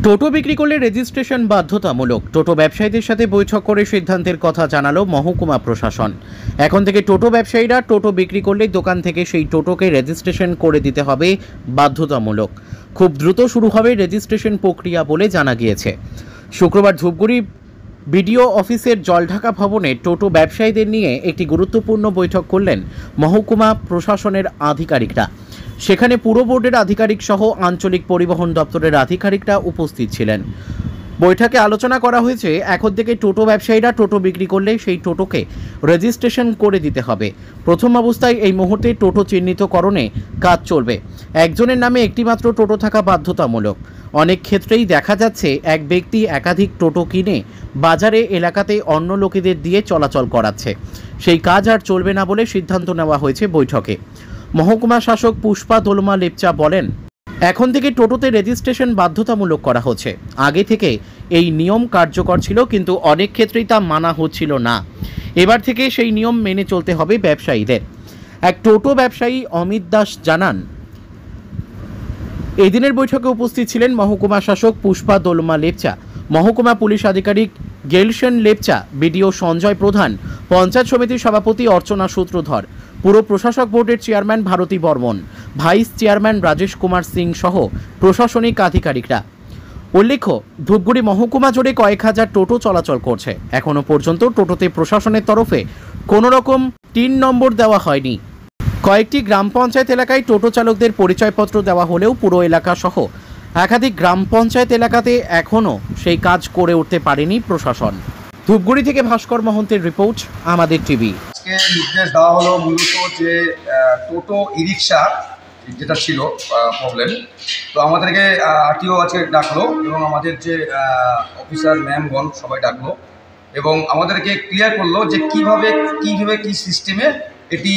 টোটো বিক্রি করলে রেজিস্ট্রেশন বাধ্যতামূলক। টোটো ব্যবসায়ীদের সাথে বৈঠক করে সিদ্ধান্তের কথা জানালো মহকুমা প্রশাসন। এখন থেকে টোটো ব্যবসায়ীরা টোটো বিক্রি করলে দোকান থেকে সেই টোটোকে রেজিস্ট্রেশন করে দিতে হবে বাধ্যতামূলক। খুব দ্রুত শুরু হবে রেজিস্ট্রেশন প্রক্রিয়া বলে জানা গিয়েছে। শুক্রবার ধূপগুড়ি বিডিও অফিসের জলঢাকা ভবনে টোটো ব্যবসায়ীদের নিয়ে একটি গুরুত্বপূর্ণ বৈঠক করলেন মহকুমা প্রশাসনের আধিকারিকরা। সেখানে পুর বোর্ডের আধিকারিক সহ আঞ্চলিক পরিবহন দপ্তরের আধিকারিকরা উপস্থিত ছিলেন। বৈঠকে আলোচনা করা হয়েছে, এখন থেকে টোটো ব্যবসায়ীরা টোটো বিক্রি করলে সেই টোটোকে রেজিস্ট্রেশন করে দিতে হবে। প্রথম অবস্থায় এই মুহূর্তে টোটো চিহ্নিতকরণে কাজ চলবে। একজনের নামে একটিমাত্র টোটো থাকা বাধ্যতামূলক। অনেক ক্ষেত্রেই দেখা যাচ্ছে এক ব্যক্তি একাধিক টোটো কিনে বাজারে এলাকাতে অন্য লোকেদের দিয়ে চলাচল করাচ্ছে। সেই কাজ আর চলবে না বলে সিদ্ধান্ত নেওয়া হয়েছে বৈঠকে। মহকুমা শাসক পুষ্পা দোলমা লেপচা বলেন, এখন থেকে টোটোতে রেজিস্ট্রেশন বাধ্যতামূলক করা হচ্ছে। আগে থেকে এই নিয়ম কার্যকর ছিল, কিন্তু অনেক ক্ষেত্রেই তা মানা হচ্ছিল না। এবার থেকে সেই নিয়ম মেনে চলতে হবে ব্যবসায়ীদের। এক টোটো ব্যবসায়ী অমিত দাস জানান, এদিনের বৈঠকে উপস্থিত ছিলেন মহকুমা শাসক পুষ্পা দোলমা লেপচা, মহকুমা পুলিশ আধিকারিক গেলশন লেপচা, বিডিও সঞ্জয় প্রধান, পঞ্চায়েত সমিতির সভাপতি অর্চনা সূত্রধর, পুর প্রশাসক বোর্ডের chairman Bharati Barman, vice chairman Rajesh Kumar Singh সহ প্রশাসনিক আধিকারিকরা। উল্লেখ্য, ধূপগুড়ি মহকুমা জুড়ে কয়েক হাজার টোটো চলাচল করছে। এখনও পর্যন্ত টোটোতে প্রশাসনের তরফে কোনো রকম টিন নম্বর দেওয়া হয়নি। কয়েকটি গ্রাম পঞ্চায়েত এলাকায় টোটো চালকদের পরিচয়পত্র দেওয়া হলেও পুরো এলাকা সহ একাধিক গ্রাম পঞ্চায়েত এলাকাতে এখনও সেই কাজ করে উঠতে পারেনি প্রশাসন। ধূপগুড়ি থেকে ভাস্কর মহন্তের রিপোর্ট, আমাদের টিভি। আজকে নির্দেশ দেওয়া হলো মূলত যে টোটো ই রিক্সা যেটা ছিল প্রবলেম, তো আমাদেরকে আরটিও আজকে ডাকলো এবং আমাদের যে অফিসার ম্যামগণ সবাই ডাকলো এবং আমাদেরকে ক্লিয়ার করলো যে কীভাবে কী সিস্টেমে এটি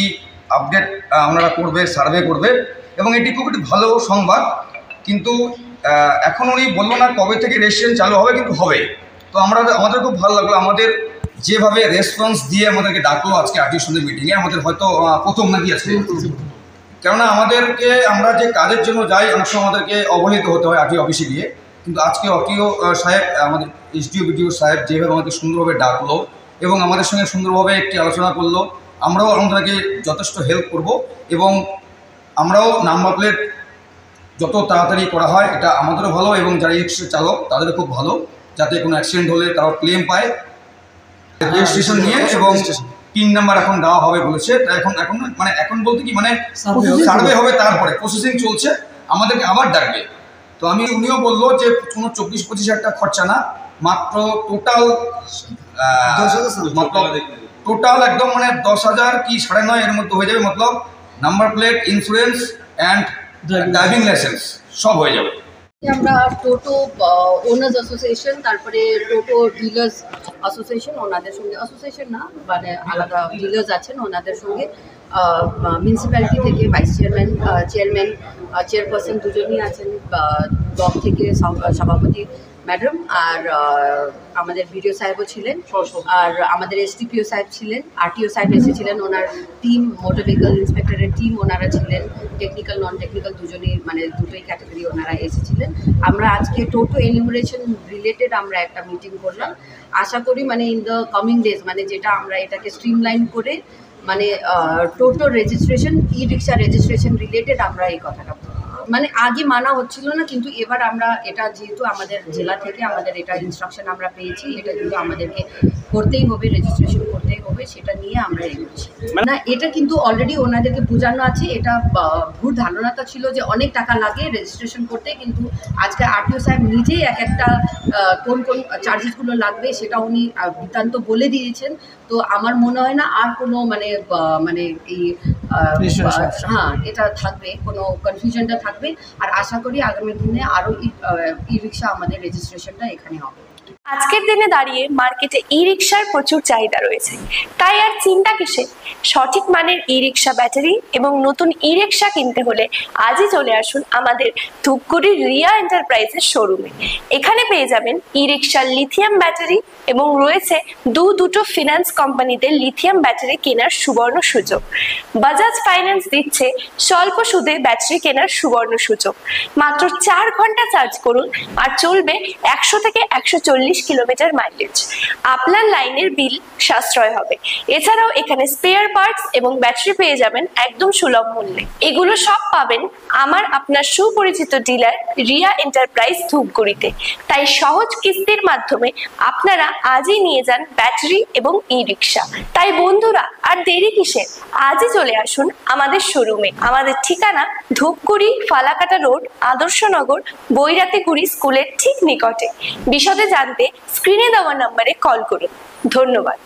আপডেট আপনারা করবে, সার্ভে করবে এবং এটি খুব একটি ভালো সংবাদ। কিন্তু এখন উনি বললো না কবে থেকে রেজিস্ট্রেশন চালু হবে, কিন্তু হবে। তো আমাদের খুব ভালো লাগলো, আমাদের যেভাবে রেসপন্স দিয়ে আমাদেরকে ডাকলো আজকে আরটিওর সঙ্গে মিটিংয়ে। আমাদের হয়তো প্রথম নাকি আছে, কেননা আমরা যে কাজের জন্য যাই অনেক সময় আমাদেরকে অবহেলিত হতে হয় আরটিও অফিসে গিয়ে। কিন্তু আজকে আরটিও সাহেব, আমাদের এসডিও বিডিও সাহেব যেভাবে আমাদের সুন্দরভাবে ডাকলো এবং আমাদের সঙ্গে সুন্দরভাবে একটি আলোচনা করলো, আমরাও আমাদেরকে যথেষ্ট হেল্প করব এবং আমরাও নাম্বার প্লেট যত তাড়াতাড়ি করা হয় এটা আমাদেরও ভালো এবং যারা রিক্সা চালক তাদেরও খুব ভালো, যাতে কোনো অ্যাক্সিডেন্ট হলে তারাও ক্লেম পায়। রেজিস্ট্রেশন নিয়ে এবং পিন নাম্বার এখন দেওয়া হবে বলেছে। এখন বলতে কি সার্ভে হবে, তারপরে প্রসেসিং চলছে, আমাদেরকে আবার ডাকবে। তো উনিও বললো যে কোনো 24-25 হাজার টাকা খরচা না, মাত্র টোটাল একদম 10,000 কি 9.5 এর মধ্যে হয়ে যাবে। মতলব number plate, insurance and driving licence সব হয়ে যাবে। আমরা টোটো ওনার্স অ্যাসোসিয়েশন, তারপরে টোটো ডিলার্স অ্যাসোসিয়েশন, ওনাদের সঙ্গে অ্যাসোসিয়েশন না আলাদা ডিলার্স আছেন, ওনাদের সঙ্গে মিউনিসিপ্যালিটি থেকে ভাইস চেয়ারম্যান চেয়ারপারসন দুজনই আছেন, ব্লক থেকে সভাপতি ম্যাডাম, আর আমাদের বিডিও সাহেবও ছিলেন, আর আমাদের এসডিপিও সাহেব ছিলেন, আরটিও সাহেব এসেছিলেন, ওনার টিম, মোটর ভেহিকল ইন্সপেক্টরের টিম ওনারা ছিলেন, টেকনিক্যাল নন টেকনিক্যাল দুটোই ক্যাটাগরি ওনারা এসেছিলেন। আমরা আজকে টোটো এনিউমারেশন রিলেটেড আমরা একটা মিটিং করলাম। আশা করি ইন দ্য কামিং ডেজ যেটা আমরা এটাকে স্ট্রিমলাইন করে টোটো রেজিস্ট্রেশন, ই রিক্সা রেজিস্ট্রেশন রিলেটেড আমরা এই কথাটা আগে মানা হচ্ছিল না, কিন্তু এবার আমরা এটা যেহেতু আমাদের জেলা থেকে আমাদের এটা ইনস্ট্রাকশন আমরা পেয়েছি, এটা কিন্তু আমাদেরকে করতেই হবে, রেজিস্ট্রেশন করতেই হবে, সেটা নিয়ে আমরা এগোচ্ছি না। এটা কিন্তু অলরেডি ওনাদেরকে বোঝানো আছে। এটা ভুল ধারণাটা ছিল যে অনেক টাকা লাগে রেজিস্ট্রেশন করতে, কিন্তু আজকে আরটিও সাহেব নিজেই একটা কোন চার্জেসগুলো লাগবে সেটা উনি বৃত্তান্ত বলে দিয়েছেন। তো আমার মনে হয় না আর কোনো এই এটা থাকবে, কোনো কনফিউশনটা থাকবে। আর আশা করি আগামী দিনে আরও ই রিক্সা আমাদের রেজিস্ট্রেশনটা এখানে হবে। আজকের দিনে দাঁড়িয়ে মার্কেটে ই রিক্সার প্রচুর চাহিদা রয়েছে, তাই আর চিন্তা কিসে? সঠিক মানের ই রিক্সা ব্যাটারি এবং নতুন ই রিক্সা কিনতে হলে আজই চলে আসুন আমাদের ধূপগুড়ির রিয়া এন্টারপ্রাইজের শোরুমে। এখানে পেয়ে যাবেন ই রিক্সার লিথিয়াম ব্যাটারি এবং রয়েছে দুটো ফিনান্স কোম্পানিতে লিথিয়াম ব্যাটারি কেনার সুবর্ণ সুযোগ। বাজাজ ফাইন্যান্স দিচ্ছে স্বল্প সুদে ব্যাটারি কেনার সুবর্ণ সুযোগ। মাত্র 4 ঘন্টা চার্জ করুন আর চলবে 100 থেকে 140 কিলোমিটার মাইলেজ। আপনার লাইনের বিল সাশ্রয় হবে। এছাড়াও এখানে স্পেয়ার পার্টস এবং ব্যাটারি পেয়ে যাবেন একদম সুলভ মূল্যে। এগুলো সব পাবেন আপনার সুপরিচিত ডিলার রিয়া এন্টারপ্রাইজ ধূপগুড়িতে। তাই সহজ কিস্তির মাধ্যমে আপনারা আজই নিয়ে যান ব্যাটারি এবং ই রিক্সা। তাই বন্ধুরা, আর দেরি কিসের? আজই চলে আসুন আমাদের শোরুমে। আমাদের ঠিকানা ধূপগুড়ি ফালাকাটা রোড, আদর্শনগর, বৈরাতিগুড়ি স্কুলের ঠিক নিকটে। বিশদে জানতে স্ক্রিনে দেওয়া নম্বরে কল করুন। ধন্যবাদ।